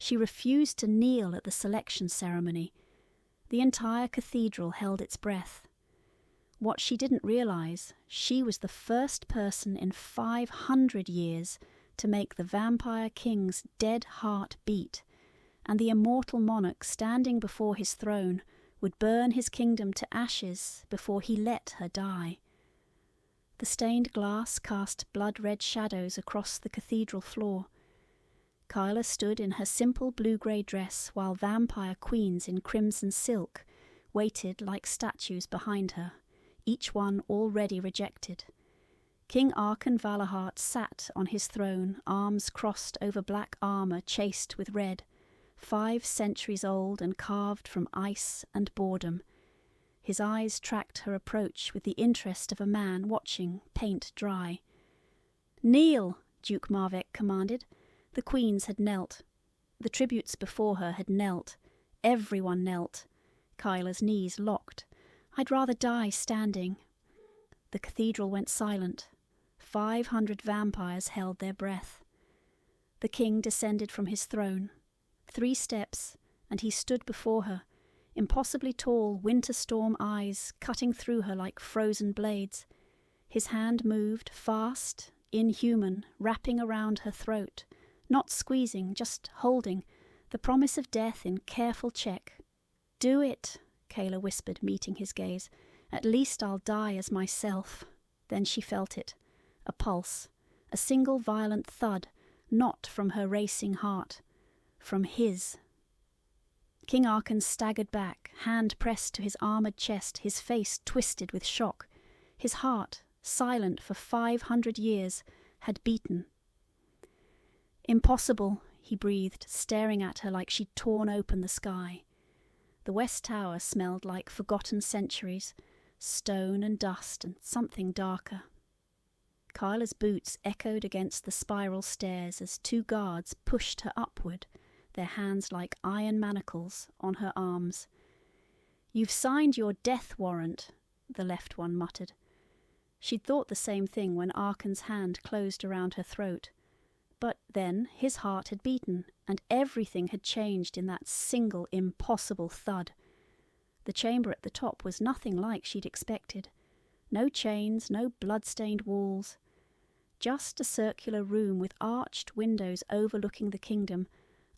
She refused to kneel at the selection ceremony. The entire cathedral held its breath. What she didn't realize, she was the first person in 500 years to make the vampire king's dead heart beat, and the immortal monarch standing before his throne would burn his kingdom to ashes before he let her die. The stained glass cast blood-red shadows across the cathedral floor. Kaela stood in her simple blue-grey dress while vampire queens in crimson silk waited like statues behind her, each one already rejected. King Arkan Valehart sat on his throne, arms crossed over black armour chased with red, 5 centuries old and carved from ice and boredom. His eyes tracked her approach with the interest of a man watching paint dry. "Kneel," Duke Marvek commanded. The queens had knelt. The tributes before her had knelt. Everyone knelt. Kaela's knees locked. "I'd rather die standing." The cathedral went silent. 500 vampires held their breath. The king descended from his throne. 3 steps, and he stood before her, impossibly tall, winter storm eyes cutting through her like frozen blades. His hand moved, fast, inhuman, wrapping around her throat, not squeezing, just holding, the promise of death in careful check. "Do it," Kaela whispered, meeting his gaze. "At least I'll die as myself." Then she felt it. A pulse. A single violent thud, not from her racing heart. From his. King Arkan staggered back, hand pressed to his armoured chest, his face twisted with shock. His heart, silent for 500 years, had beaten. "Impossible," he breathed, staring at her like she'd torn open the sky. The West Tower smelled like forgotten centuries, stone and dust and something darker. Kaela's boots echoed against the spiral stairs as 2 guards pushed her upward, their hands like iron manacles on her arms. "You've signed your death warrant," the left one muttered. She'd thought the same thing when Arkan's hand closed around her throat. But then his heart had beaten, and everything had changed in that single impossible thud. The chamber at the top was nothing like she'd expected. No chains, no blood-stained walls. Just a circular room with arched windows overlooking the kingdom,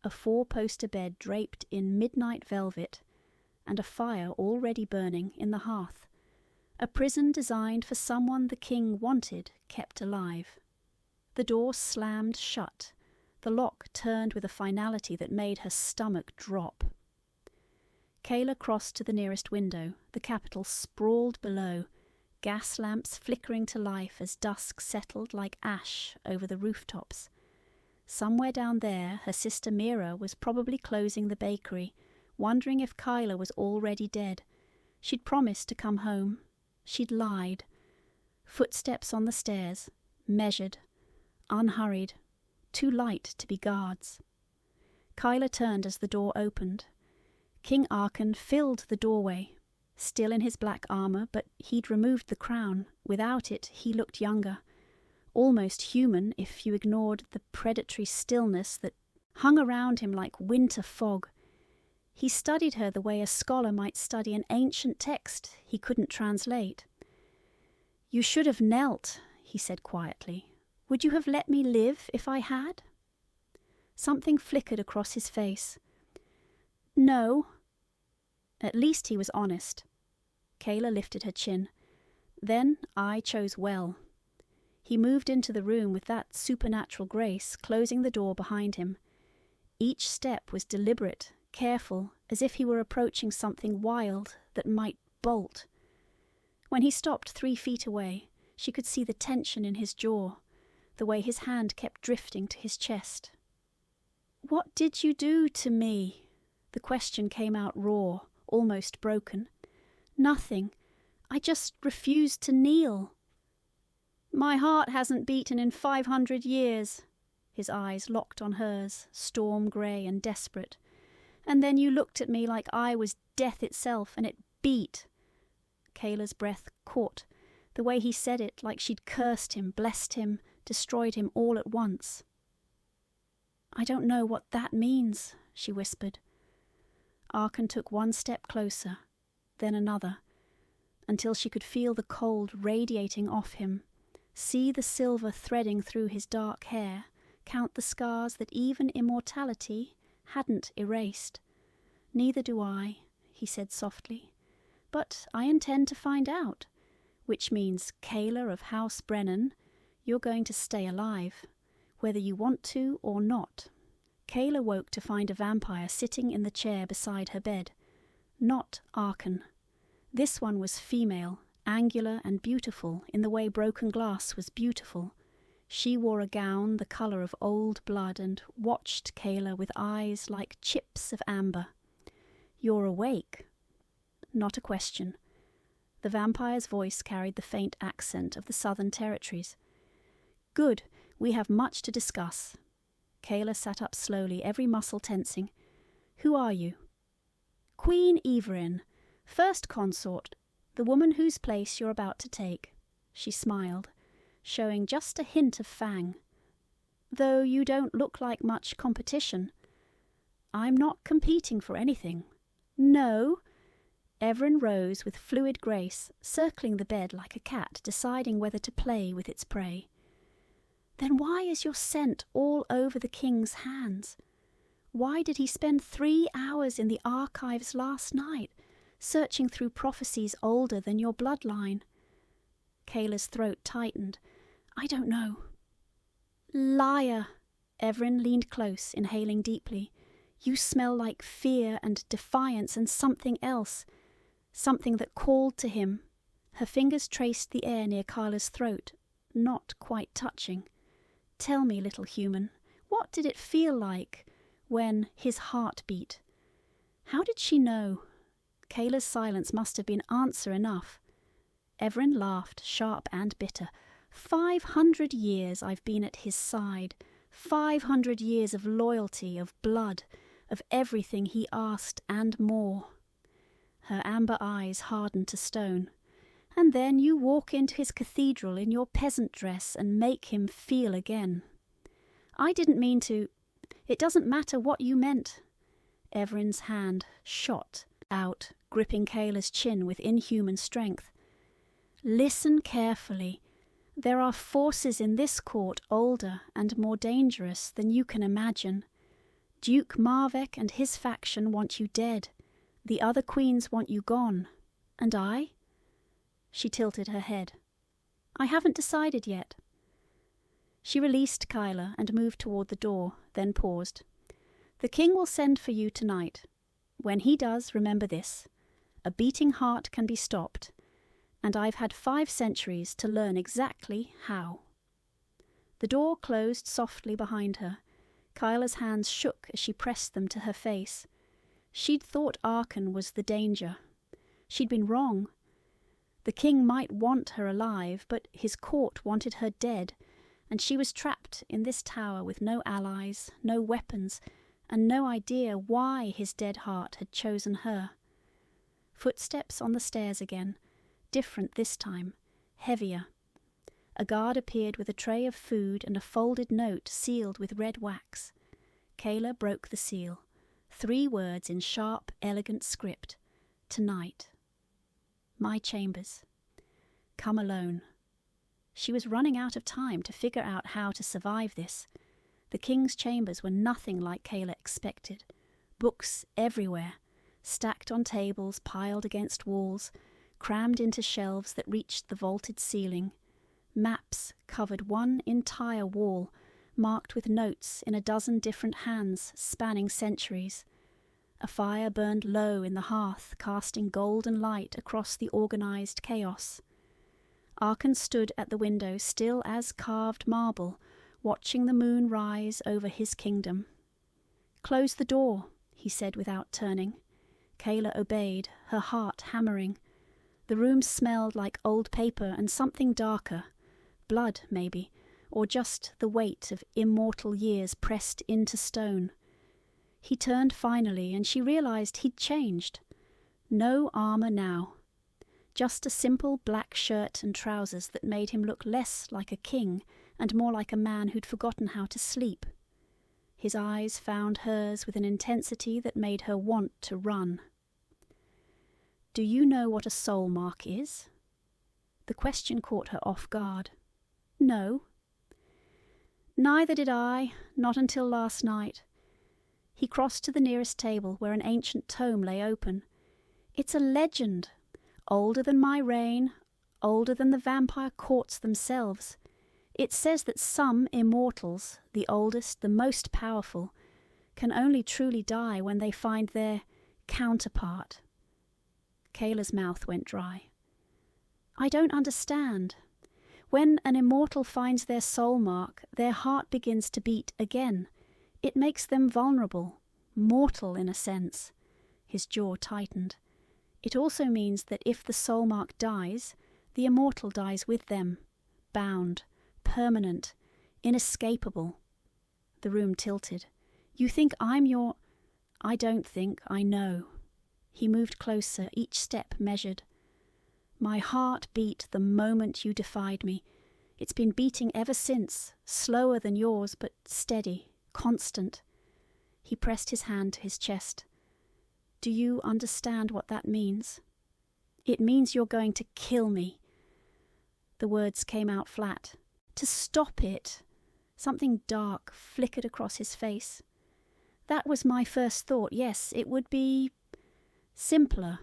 a 4-poster bed draped in midnight velvet, and a fire already burning in the hearth. A prison designed for someone the king wanted kept alive. The door slammed shut. The lock turned with a finality that made her stomach drop. Kaela crossed to the nearest window. The capital sprawled below, gas lamps flickering to life as dusk settled like ash over the rooftops. Somewhere down there, her sister Mira was probably closing the bakery, wondering if Kaela was already dead. She'd promised to come home. She'd lied. Footsteps on the stairs, measured, unhurried, too light to be guards. Kaela turned as the door opened. King Arkan filled the doorway, still in his black armour, but he'd removed the crown. Without it, he looked younger, almost human if you ignored the predatory stillness that hung around him like winter fog. He studied her the way a scholar might study an ancient text he couldn't translate. "You should have knelt," he said quietly. "Would you have let me live if I had?" Something flickered across his face. "No." At least he was honest. Kaela lifted her chin. "Then I chose well." He moved into the room with that supernatural grace, closing the door behind him. Each step was deliberate, careful, as if he were approaching something wild that might bolt. When he stopped 3 feet away, she could see the tension in his jaw, the way his hand kept drifting to his chest. "What did you do to me?" The question came out raw, almost broken. "Nothing. I just refused to kneel." "My heart hasn't beaten in 500 years. His eyes locked on hers, storm grey and desperate. "And then you looked at me like I was death itself, and it beat." Kaela's breath caught, the way he said it, like she'd cursed him, blessed him, destroyed him all at once. I don't know what that means, she whispered. Arkan took one step closer, then another, until she could feel the cold radiating off him, see the silver threading through his dark hair, count the scars that even immortality hadn't erased. Neither do I, he said softly, but I intend to find out, which means, Kaela of House Brennan, you're going to stay alive, whether you want to or not. Kaela woke to find a vampire sitting in the chair beside her bed. Not Arkan. This one was female, angular and beautiful in the way broken glass was beautiful. She wore a gown the colour of old blood and watched Kaela with eyes like chips of amber. You're awake. Not a question. The vampire's voice carried the faint accent of the Southern Territories. Good, we have much to discuss. Kaela sat up slowly, every muscle tensing. Who are you? Queen Everin, first consort, the woman whose place you're about to take. She smiled, showing just a hint of fang. Though you don't look like much competition. I'm not competing for anything. No. Everin rose with fluid grace, circling the bed like a cat, deciding whether to play with its prey. Then why is your scent all over the king's hands? Why did he spend 3 hours in the archives last night, searching through prophecies older than your bloodline? Kaela's throat tightened. I don't know. Liar! Everin leaned close, inhaling deeply. You smell like fear and defiance and something else. Something that called to him. Her fingers traced the air near Kaela's throat, not quite touching. Tell me, little human, what did it feel like when his heart beat? How did she know? Kaela's silence must have been answer enough. Everin laughed, sharp and bitter. 500 years I've been at his side. 500 years of loyalty, of blood, of everything he asked and more. Her amber eyes hardened to stone. And then you walk into his cathedral in your peasant dress and make him feel again. I didn't mean to. It doesn't matter what you meant. Everin's hand shot out, gripping Kaela's chin with inhuman strength. Listen carefully. There are forces in this court older and more dangerous than you can imagine. Duke Marvek and his faction want you dead. The other queens want you gone. And I? She tilted her head. I haven't decided yet. She released Kaela and moved toward the door, then paused. The king will send for you tonight. When he does, remember this. A beating heart can be stopped, and I've had 5 centuries to learn exactly how. The door closed softly behind her. Kaela's hands shook as she pressed them to her face. She'd thought Arkan was the danger. She'd been wrong. The king might want her alive, but his court wanted her dead, and she was trapped in this tower with no allies, no weapons, and no idea why his dead heart had chosen her. Footsteps on the stairs again, different this time, heavier. A guard appeared with a tray of food and a folded note sealed with red wax. Kaela broke the seal. 3 words in sharp, elegant script. Tonight. My chambers. Come alone. She was running out of time to figure out how to survive this. The king's chambers were nothing like Kaela expected. Books everywhere, stacked on tables, piled against walls, crammed into shelves that reached the vaulted ceiling. Maps covered one entire wall, marked with notes in a dozen different hands spanning centuries. A fire burned low in the hearth, casting golden light across the organised chaos. Arkan stood at the window, still as carved marble, watching the moon rise over his kingdom. Close the door, he said without turning. Kaela obeyed, her heart hammering. The room smelled like old paper and something darker. Blood, maybe, or just the weight of immortal years pressed into stone. He turned finally, and she realized he'd changed. No armor now. Just a simple black shirt and trousers that made him look less like a king and more like a man who'd forgotten how to sleep. His eyes found hers with an intensity that made her want to run. "Do you know what a soulmark is?" The question caught her off guard. "No." "Neither did I, not until last night." He crossed to the nearest table where an ancient tome lay open. "It's a legend, older than my reign, older than the vampire courts themselves. It says that some immortals, the oldest, the most powerful, can only truly die when they find their counterpart." Kaela's mouth went dry. "I don't understand. When an immortal finds their soul mark, their heart begins to beat again. It makes them vulnerable, mortal in a sense." His jaw tightened. "It also means that if the soul mark dies, the immortal dies with them, bound, permanent, inescapable." The room tilted. "You think I'm your—" "I don't think, I know." He moved closer, each step measured. "My heart beat the moment you defied me. It's been beating ever since, slower than yours, but steady, constant." He pressed his hand to his chest. "Do you understand what that means?" "It means you're going to kill me." The words came out flat. "To stop it." Something dark flickered across his face. "That was my first thought, yes, it would be simpler."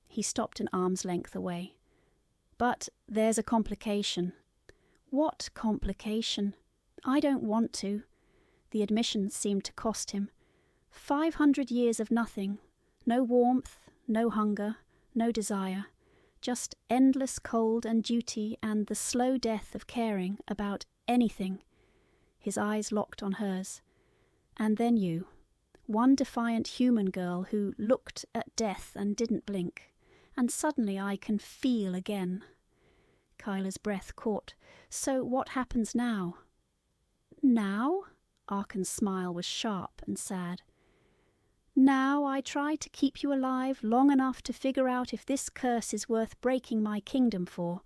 He stopped an arm's length away. "But there's a complication." "What complication?" "I don't want to." The admission seemed to cost him. 500 years of nothing. No warmth, no hunger, no desire. Just endless cold and duty and the slow death of caring about anything. His eyes locked on hers. "And then you. One defiant human girl who looked at death and didn't blink. And suddenly I can feel again." Kaela's breath caught. "So what happens now?" "Now?" Arkan's smile was sharp and sad. "Now I try to keep you alive long enough to figure out if this curse is worth breaking my kingdom for."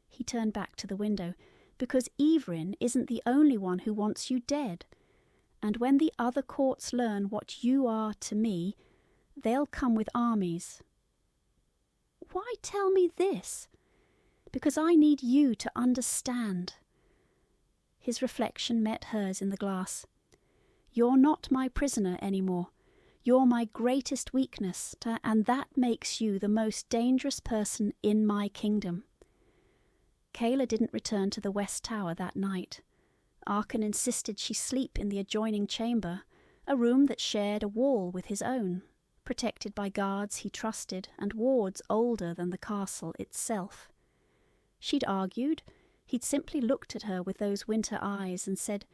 He turned back to the window. "Because Ivrin isn't the only one who wants you dead. And when the other courts learn what you are to me, they'll come with armies." "Why tell me this?" "Because I need you to understand." His reflection met hers in the glass. "You're not my prisoner anymore. You're my greatest weakness, and that makes you the most dangerous person in my kingdom." Kaela didn't return to the West Tower that night. Arkan insisted she sleep in the adjoining chamber, a room that shared a wall with his own, protected by guards he trusted and wards older than the castle itself. She'd argued. He'd simply looked at her with those winter eyes and said,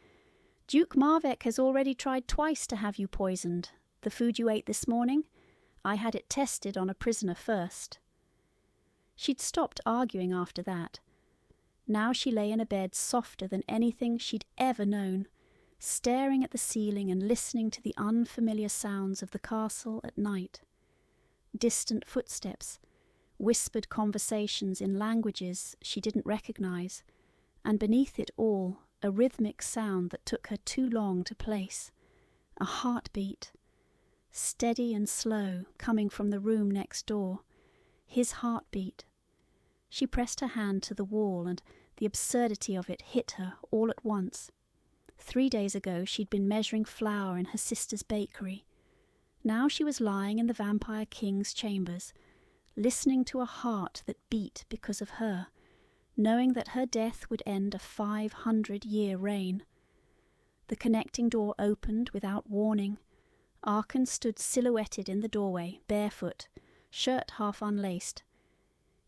"Duke Marvek has already tried twice to have you poisoned. The food you ate this morning? I had it tested on a prisoner first." She'd stopped arguing after that. Now she lay in a bed softer than anything she'd ever known, staring at the ceiling and listening to the unfamiliar sounds of the castle at night. Distant footsteps, whispered conversations in languages she didn't recognize, and beneath it all, a rhythmic sound that took her too long to place. A heartbeat, steady and slow, coming from the room next door. His heartbeat. She pressed her hand to the wall, and the absurdity of it hit her all at once. 3 days ago she'd been measuring flour in her sister's bakery. Now she was lying in the Vampire King's chambers, listening to a heart that beat because of her, knowing that her death would end a 500-year reign. The connecting door opened without warning. Arkan stood silhouetted in the doorway, barefoot, shirt half unlaced.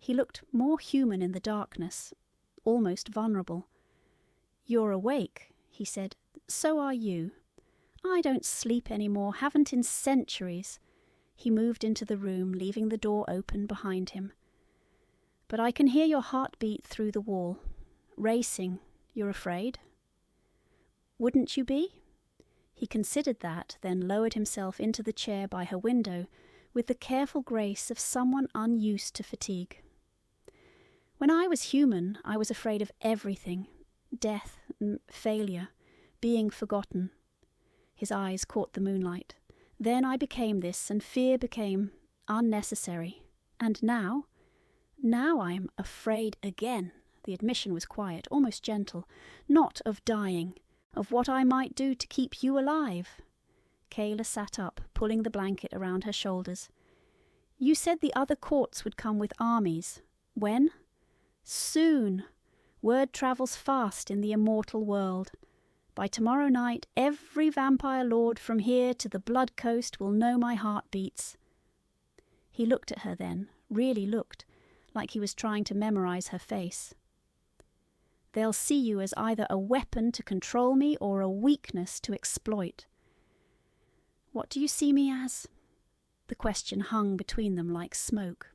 He looked more human in the darkness, almost vulnerable. "You're awake," he said. "So are you." "I don't sleep anymore, haven't in centuries." He moved into the room, leaving the door open behind him. "But I can hear your heartbeat through the wall. Racing. You're afraid?" "Wouldn't you be?" He considered that, then lowered himself into the chair by her window with the careful grace of someone unused to fatigue. "When I was human, I was afraid of everything. Death, failure, being forgotten. His eyes caught the moonlight. Then I became this, and fear became unnecessary. And now I'm afraid again. The admission was quiet, almost gentle. Not of dying, of what I might do to keep you alive. Kaela sat up, pulling the blanket around her shoulders. You said the other courts would come with armies. When? Soon. Word travels fast in the immortal world. By tomorrow night, every vampire lord from here to the Blood Coast will know my heartbeats. He looked at her then, really looked, like he was trying to memorize her face. They'll see you as either a weapon to control me or a weakness to exploit. What do you see me as? The question hung between them like smoke.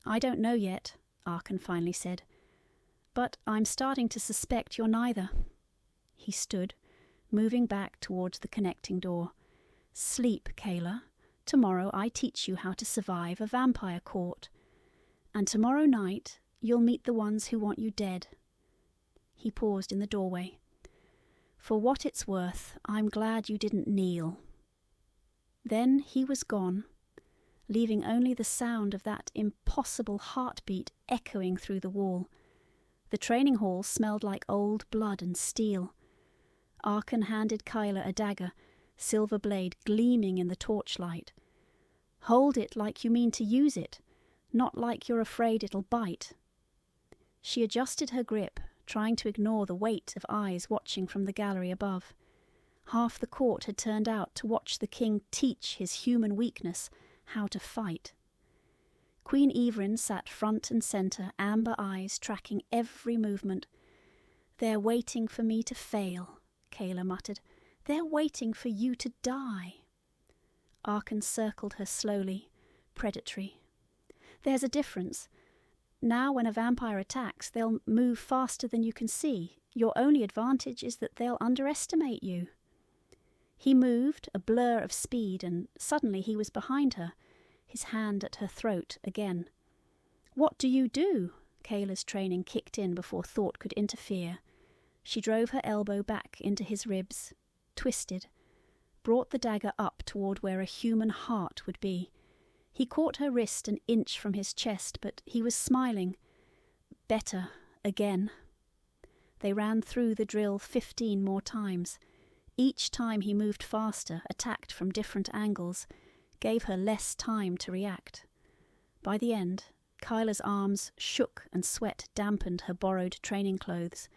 I don't know yet, Arkan finally said, but I'm starting to suspect you're neither. He stood, moving back towards the connecting door. Sleep, Kaela. Tomorrow I teach you how to survive a vampire court. And tomorrow night you'll meet the ones who want you dead. He paused in the doorway. For what it's worth, I'm glad you didn't kneel. Then he was gone, leaving only the sound of that impossible heartbeat echoing through the wall. The training hall smelled like old blood and steel. Arkan handed Kaela a dagger, silver blade gleaming in the torchlight. Hold it like you mean to use it, not like you're afraid it'll bite. She adjusted her grip, trying to ignore the weight of eyes watching from the gallery above. Half the court had turned out to watch the king teach his human weakness how to fight. Queen Evelyn sat front and centre, amber eyes tracking every movement. They're waiting for me to fail, Kaela muttered. They're waiting for you to die. Arkan circled her slowly, predatory. There's a difference. Now when a vampire attacks, they'll move faster than you can see. Your only advantage is that they'll underestimate you. He moved, a blur of speed, and suddenly he was behind her, his hand at her throat again. What do you do? Kaela's training kicked in before thought could interfere. She drove her elbow back into his ribs, twisted, brought the dagger up toward where a human heart would be. He caught her wrist an inch from his chest, but he was smiling. Better, again. They ran through the drill 15 more times. Each time he moved faster, attacked from different angles, gave her less time to react. By the end, Kaela's arms shook and sweat dampened her borrowed training clothes,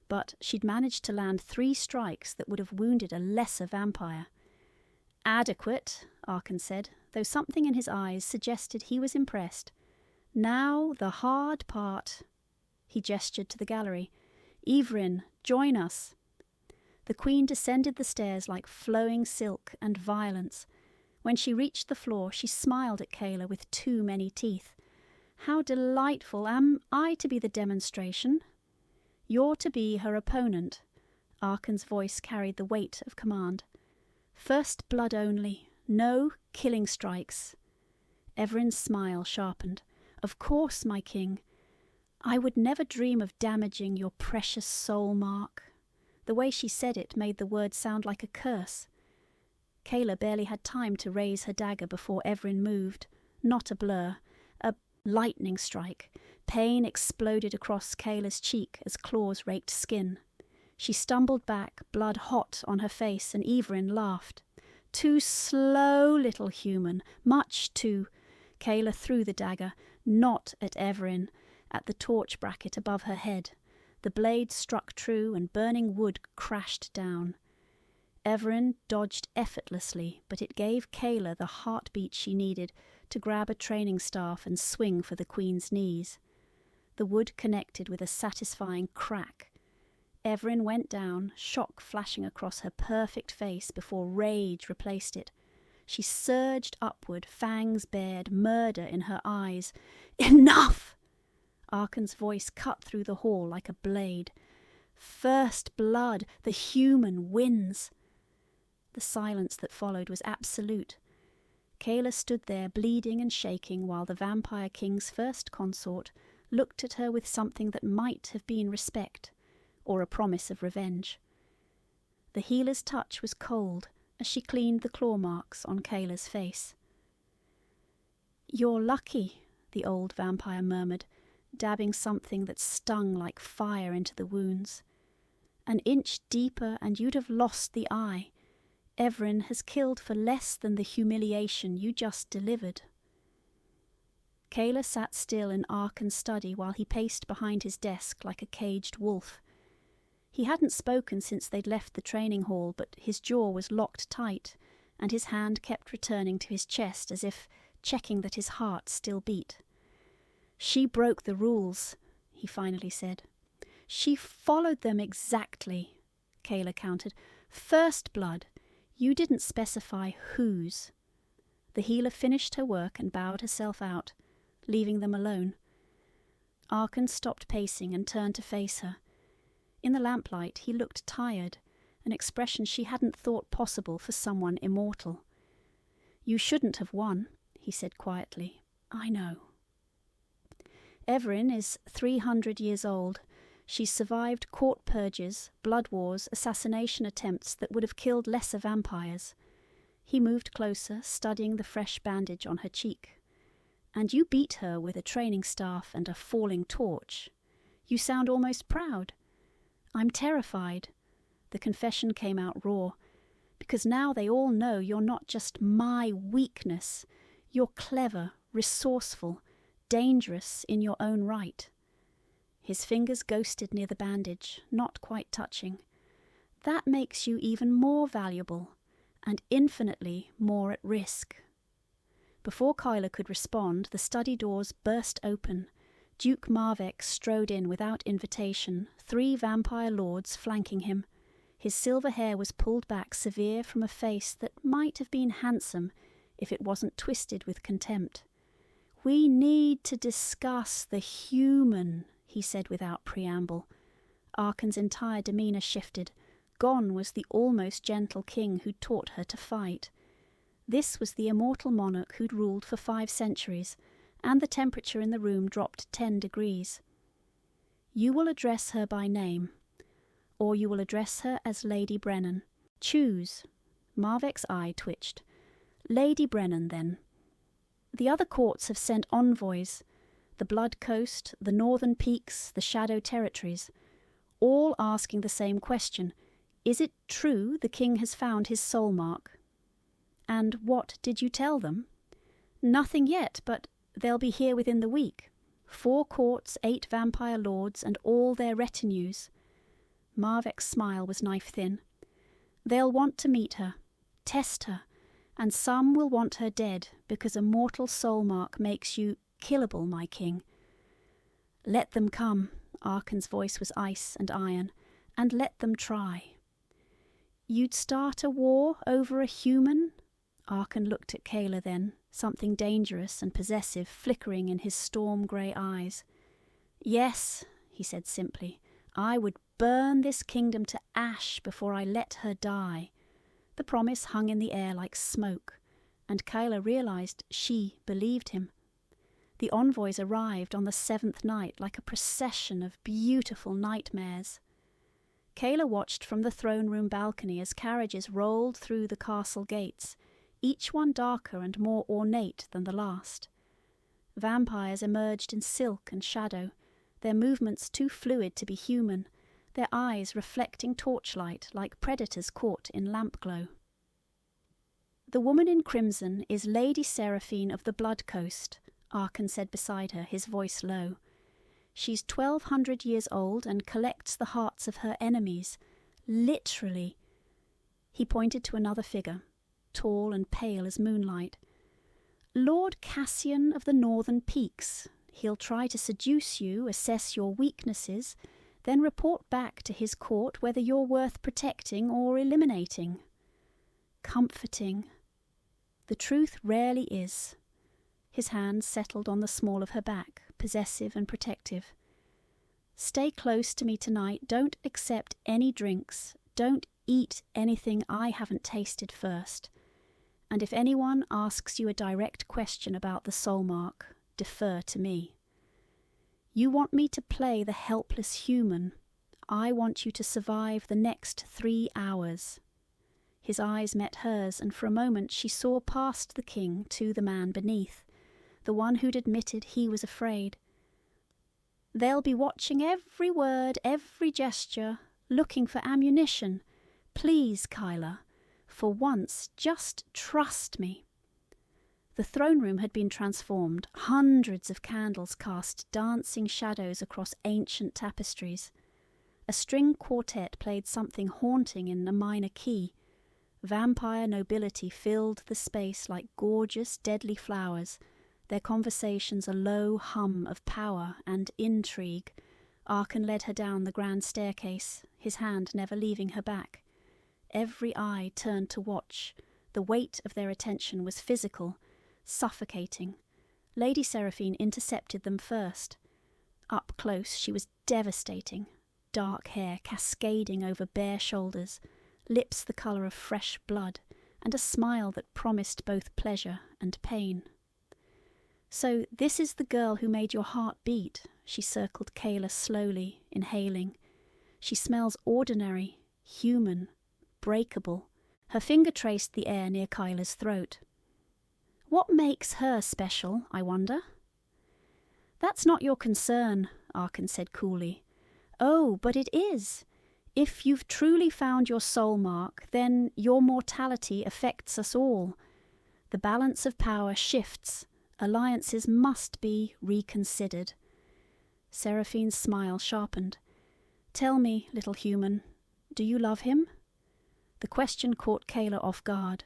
but she'd managed to land 3 strikes that would have wounded a lesser vampire. Adequate, Arkan said, though something in his eyes suggested he was impressed. Now the hard part. He gestured to the gallery. Evelyn, join us. The queen descended the stairs like flowing silk and violence. When she reached the floor, she smiled at Kaela with too many teeth. How delightful. Am I to be the demonstration? You're to be her opponent. Arkan's voice carried the weight of command. First blood only. No killing strikes. Everin's smile sharpened. Of course, my king. I would never dream of damaging your precious soulmark. The way she said it made the word sound like a curse. Kaela barely had time to raise her dagger before Everin moved. Not a blur. A lightning strike. Pain exploded across Kaela's cheek as claws raked skin. She stumbled back, blood hot on her face, and Everin laughed. Too slow, little human. Much too. Kaela threw the dagger, not at Everin, at the torch bracket above her head. The blade struck true, and burning wood crashed down. Everin dodged effortlessly, but it gave Kaela the heartbeat she needed to grab a training staff and swing for the queen's knees. The wood connected with a satisfying crack. Everin went down, shock flashing across her perfect face before rage replaced it. She surged upward, fangs bared, murder in her eyes. Enough! Arkan's voice cut through the hall like a blade. First blood, the human wins. The silence that followed was absolute. Kaela stood there bleeding and shaking while the Vampire King's first consort looked at her with something that might have been respect or a promise of revenge. The healer's touch was cold as she cleaned the claw marks on Kaela's face. "You're lucky," the old vampire murmured, dabbing something that stung like fire into the wounds. "An inch deeper and you'd have lost the eye. Everin has killed for less than the humiliation you just delivered." Kaela sat still in Arkan's study while he paced behind his desk like a caged wolf. He hadn't spoken since they'd left the training hall, but his jaw was locked tight, and his hand kept returning to his chest as if checking that his heart still beat. "She broke the rules," he finally said. "She followed them exactly," Kaela countered. "First blood. You didn't specify whose." The healer finished her work and bowed herself out, leaving them alone. Arkan stopped pacing and turned to face her. In the lamplight he looked tired, an expression she hadn't thought possible for someone immortal. "You shouldn't have won," he said quietly. "I know." Everin is 300 years old. She's survived court purges, blood wars, assassination attempts that would have killed lesser vampires. He moved closer, studying the fresh bandage on her cheek. "And you beat her with a training staff and a falling torch. You sound almost proud." "I'm terrified." The confession came out raw. "Because now they all know you're not just my weakness. You're clever, resourceful, dangerous in your own right." His fingers ghosted near the bandage, not quite touching. "That makes you even more valuable, and infinitely more at risk." Before Kaela could respond, the study doors burst open. Duke Marvek strode in without invitation, 3 vampire lords flanking him. His silver hair was pulled back severe from a face that might have been handsome if it wasn't twisted with contempt. "We need to discuss the human," he said without preamble. Arkan's entire demeanour shifted. Gone was the almost gentle king who'd taught her to fight. This was the immortal monarch who'd ruled for 5 centuries, and the temperature in the room dropped 10 degrees. "You will address her by name, or you will address her as Lady Brennan. Choose." Marvek's eye twitched. "Lady Brennan, then. The other courts have sent envoys, the Blood Coast, the Northern Peaks, the Shadow Territories, all asking the same question. Is it true the king has found his soulmark? And what did you tell them?" "Nothing yet, but they'll be here within the week. 4 courts, 8 vampire lords, and all their retinues." Marvek's smile was knife-thin. "They'll want to meet her, test her, and some will want her dead, because a mortal soulmark makes you killable, my king." "Let them come," Arkan's voice was ice and iron, "and let them try." "You'd start a war over a human?" Arkan looked at Kaela then, something dangerous and possessive flickering in his storm-grey eyes. "Yes," he said simply, "I would burn this kingdom to ash before I let her die." The promise hung in the air like smoke, and Kaela realised she believed him. The envoys arrived on the 7th night like a procession of beautiful nightmares. Kaela watched from the throne room balcony as carriages rolled through the castle gates, each one darker and more ornate than the last. Vampires emerged in silk and shadow, their movements too fluid to be human, their eyes reflecting torchlight like predators caught in lampglow. "The woman in crimson is Lady Seraphine of the Blood Coast," Arkan said beside her, his voice low. "She's 1,200 years old and collects the hearts of her enemies. Literally." He pointed to another figure, tall and pale as moonlight. "Lord Cassian of the Northern Peaks. He'll try to seduce you, assess your weaknesses, then report back to his court whether you're worth protecting or eliminating." Comforting. The truth rarely is. His hands settled on the small of her back, possessive and protective. "Stay close to me tonight. Don't accept any drinks. Don't eat anything I haven't tasted first. And if anyone asks you a direct question about the soulmark, defer to me." "You want me to play the helpless human?" I want you to survive the next 3 hours." His eyes met hers, and for a moment she saw past the king to the man beneath, the one who'd admitted he was afraid. "They'll be watching every word, every gesture, looking for ammunition. Please, Kaela, for once, just trust me." The throne room had been transformed. Hundreds of candles cast dancing shadows across ancient tapestries. A string quartet played something haunting in a minor key. Vampire nobility filled the space like gorgeous, deadly flowers, their conversations a low hum of power and intrigue. Arkan led her down the grand staircase, his hand never leaving her back. Every eye turned to watch. The weight of their attention was physical, suffocating. Lady Seraphine intercepted them first. Up close she was devastating. Dark hair cascading over bare shoulders, lips the colour of fresh blood, and a smile that promised both pleasure and pain. "So this is the girl who made your heart beat," she circled Kaela slowly, inhaling. "She smells ordinary, human, breakable." Her finger traced the air near Kaela's throat. "What makes her special, I wonder?" "That's not your concern," Arkan said coolly. "Oh, but it is. If you've truly found your soulmark, then your mortality affects us all. The balance of power shifts. Alliances must be reconsidered." Seraphine's smile sharpened. "Tell me, little human, do you love him?" The question caught Kaela off guard.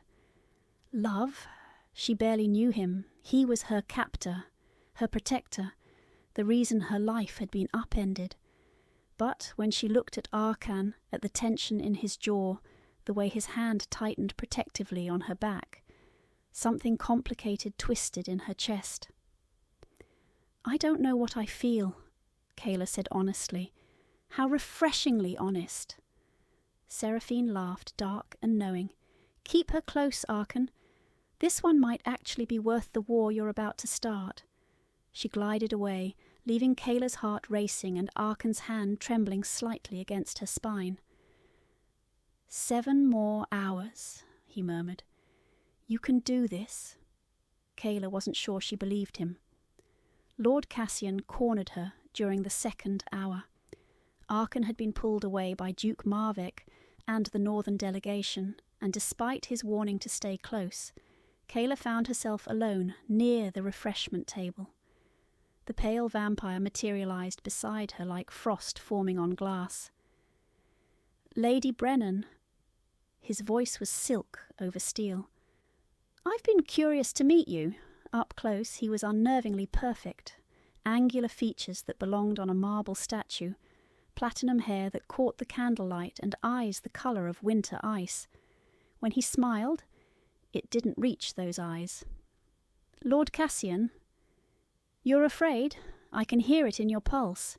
Love? She barely knew him. He was her captor, her protector, the reason her life had been upended. But when she looked at Arkan, at the tension in his jaw, the way his hand tightened protectively on her back, something complicated twisted in her chest. "I don't know what I feel," Kaela said honestly. "How refreshingly honest." Seraphine laughed, dark and knowing. "Keep her close, Arkan. This one might actually be worth the war you're about to start." She glided away, leaving Kaela's heart racing and Arkan's hand trembling slightly against her spine. 7 more hours, he murmured. "You can do this." Kaela wasn't sure she believed him. Lord Cassian cornered her during the 2nd hour. Arkan had been pulled away by Duke Marvek and the northern delegation, and despite his warning to stay close, Kaela found herself alone near the refreshment table. The pale vampire materialized beside her like frost forming on glass. "Lady Brennan." His voice was silk over steel. "I've been curious to meet you." Up close he was unnervingly perfect. Angular features that belonged on a marble statue, platinum hair that caught the candlelight, and eyes the colour of winter ice. When he smiled, it didn't reach those eyes. "Lord Cassian?" "You're afraid? I can hear it in your pulse."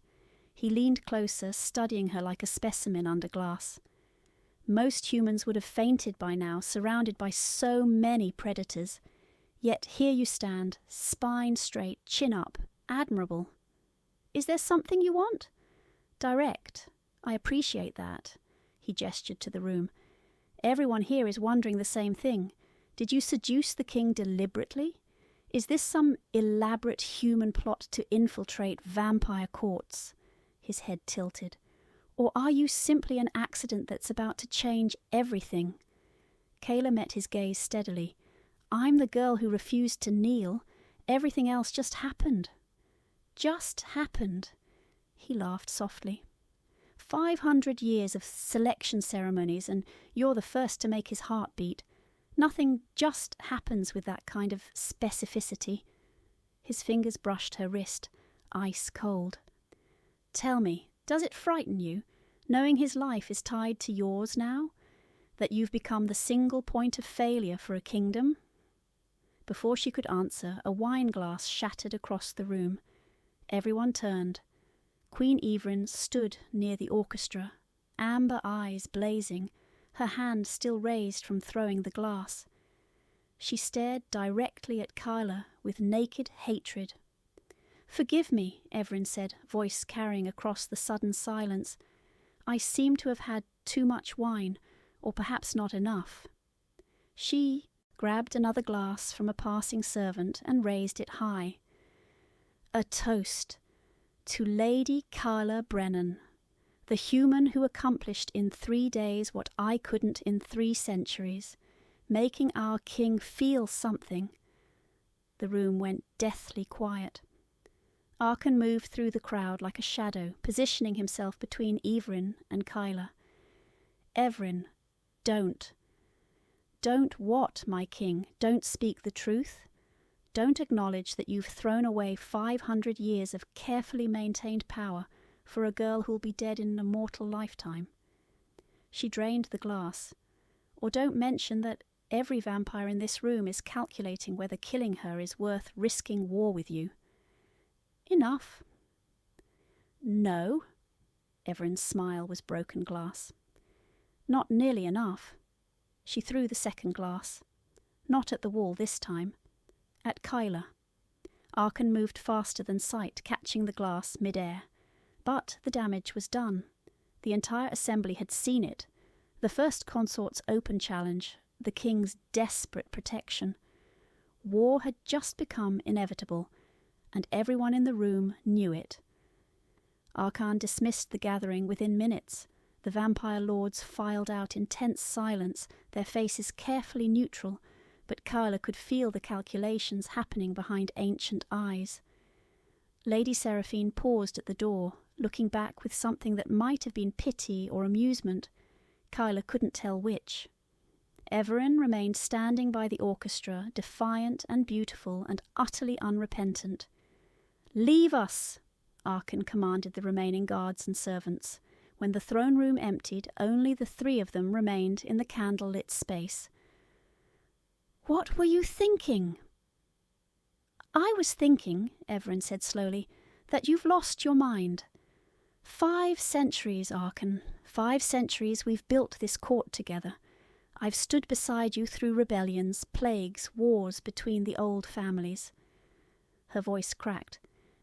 He leaned closer, studying her like a specimen under glass. Most humans would have fainted by now, surrounded by so many predators. Yet here you stand, spine straight, chin up, admirable. "Is there something you want?" "Direct. I appreciate that." He gestured to the room. "Everyone here is wondering the same thing. Did you seduce the king deliberately? Is this some elaborate human plot to infiltrate vampire courts?" His head tilted. "Or are you simply an accident that's about to change everything?" Kaela met his gaze steadily. "I'm the girl who refused to kneel. Everything else just happened." "Just happened." He laughed softly. 500 years of selection ceremonies, and you're the first to make his heart beat. Nothing just happens with that kind of specificity. His fingers brushed her wrist, ice cold. "Tell me, does it frighten you, knowing his life is tied to yours now? That you've become the single point of failure for a kingdom?" Before she could answer, a wine glass shattered across the room. Everyone turned. Queen Evelyn stood near the orchestra, amber eyes blazing, her hand still raised from throwing the glass. She stared directly at Kaela with naked hatred. "Forgive me," Evelyn said, voice carrying across the sudden silence. I seem to have had too much wine, or perhaps not enough. She grabbed another glass from a passing servant and raised it high. A toast to Lady Kaela Brennan, the human who accomplished in 3 days what I couldn't in 3 centuries, making our king feel something. The room went deathly quiet. Arkan moved through the crowd like a shadow, positioning himself between Evelyn and Kaela. Evelyn, don't. Don't what, my king? Don't speak the truth? Don't acknowledge that you've thrown away 500 years of carefully maintained power for a girl who'll be dead in an immortal lifetime? She drained the glass. Or don't mention that every vampire in this room is calculating whether killing her is worth risking war with you. Enough. No. Everin's smile was broken glass. Not nearly enough. She threw the second glass. Not at the wall this time. At Kaela. Arkan moved faster than sight, catching the glass mid-air. But the damage was done. The entire assembly had seen it. The first consort's open challenge, the king's desperate protection. War had just become inevitable, and everyone in the room knew it. Arkan dismissed the gathering within minutes. The vampire lords filed out in tense silence, their faces carefully neutral, but Kaela could feel the calculations happening behind ancient eyes. Lady Seraphine paused at the door, looking back with something that might have been pity or amusement. Kaela couldn't tell which. Evelyn remained standing by the orchestra, defiant and beautiful and utterly unrepentant. "Leave us!" Arkan commanded the remaining guards and servants. When the throne room emptied, only the 3 of them remained in the candle-lit space. "What were you thinking?" "I was thinking," Evelyn said slowly, "that you've lost your mind. 5 centuries, Arkan. 5 centuries we've built this court together. I've stood beside you through rebellions, plagues, wars between the old families." Her voice cracked.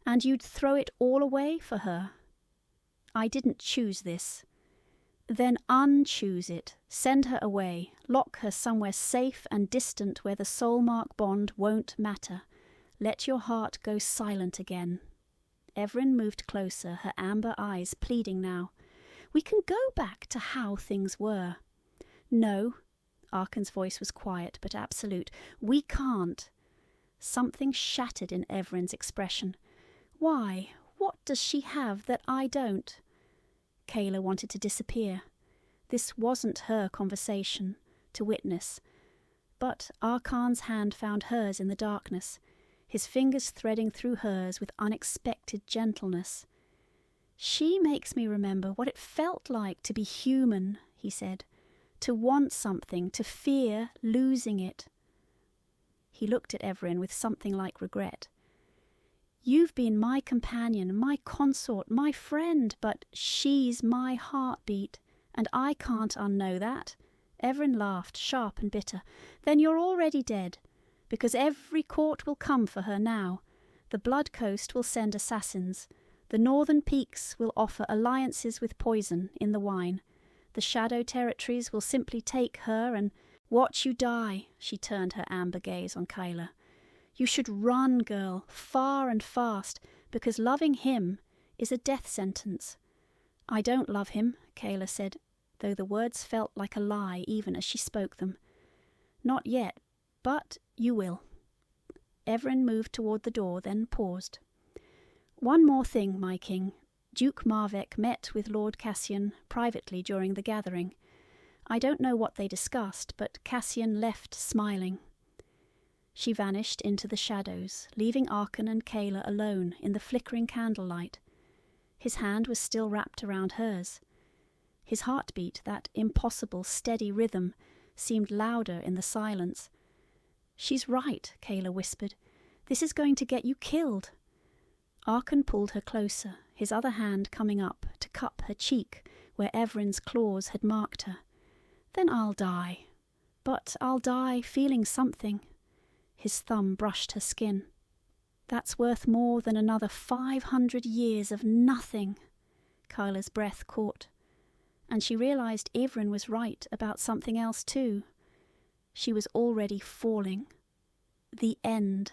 "And you'd throw it all away for her?" "I didn't choose this." "Then unchoose it. Send her away. Lock her somewhere safe and distant where the soulmark bond won't matter. Let your heart go silent again." Evelyn moved closer, her amber eyes pleading now. "We can go back to how things were." "No." Arkan's voice was quiet but absolute. "We can't." Something shattered in Evelyn's expression. "Why? What does she have that I don't?" Kaela wanted to disappear. This wasn't her conversation to witness. But Arkan's hand found hers in the darkness, his fingers threading through hers with unexpected gentleness. "She makes me remember what it felt like to be human," he said. "To want something, to fear losing it." He looked at Evelyn with something like regret. "You've been my companion, my consort, my friend, but she's my heartbeat, and I can't unknow that." Evelyn laughed, sharp and bitter. "Then you're already dead, because every court will come for her now. The Blood Coast will send assassins. The northern peaks will offer alliances with poison in the wine. The Shadow Territories will simply take her and watch you die." She turned her amber gaze on Kaela. "You should run, girl, far and fast, because loving him is a death sentence." "I don't love him," Kaela said, though the words felt like a lie even as she spoke them. "Not yet, but you will." Evelyn moved toward the door, then paused. "One more thing, my king. Duke Marvek met with Lord Cassian privately during the gathering. I don't know what they discussed, but Cassian left smiling." She vanished into the shadows, leaving Arkan and Kaela alone in the flickering candlelight. His hand was still wrapped around hers. His heartbeat, that impossible steady rhythm, seemed louder in the silence. "She's right," Kaela whispered. "This is going to get you killed." Arkan pulled her closer, his other hand coming up to cup her cheek where Everin's claws had marked her. "Then I'll die. But I'll die feeling something." His thumb brushed her skin. "That's worth more than another 500 years of nothing." Kaela's breath caught. And she realised Ivrin was right about something else too. She was already falling. The end